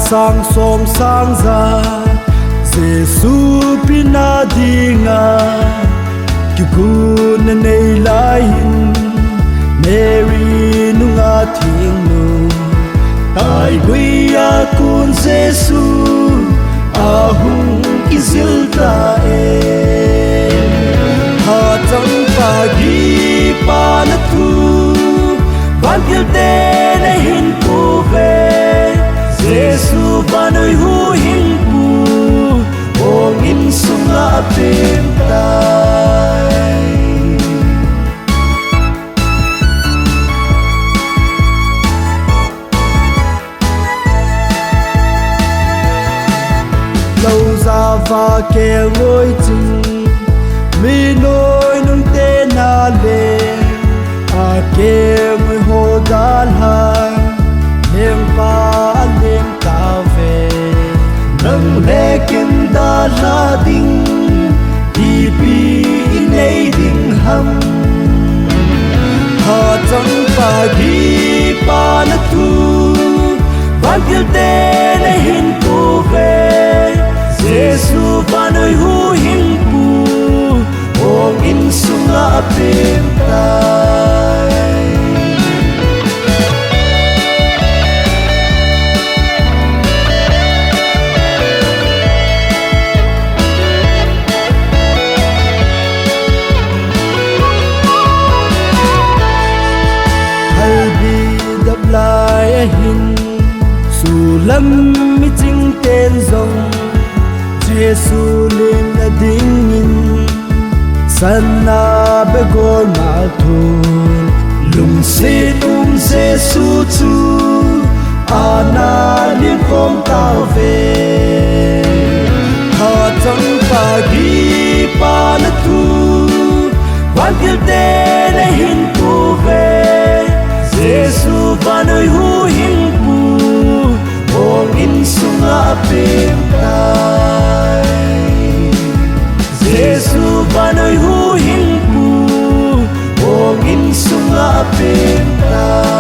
sang som sang za Giêsu pina dinga ki kun nei lai hin Mary nunga thing nu tai gui a kun Giêsu a hung izil ta e ha chang pa gi pa na tu van gil te na hin pu ve Giêsu banoi hu hin pu ong in sunga pem tai lâu ra và kẻ ngôi chừng mi nôi nung tê na lê a kẻ ngôi hồ đá lang lên ba lên ta về nâng lê kinh đa la đinh đi pi nay đinh hầm ha chẳng pa gi pa na tu van gil te na hin tu về Giêsu banoi hu hin pu ong in sunga pem tai hal bi dab lai hin su lam mi ching ten zong Giêsu lên là đinh in sana begol mal thun lung se Giêsu chu ana liên khom tao về ha chẳng pa gi pa na tu van gil te na hin pu ve Giêsu banoi hu hin pu ong in sunga pem tai Giêsu banoi hu hin pu ong in sunga pem tai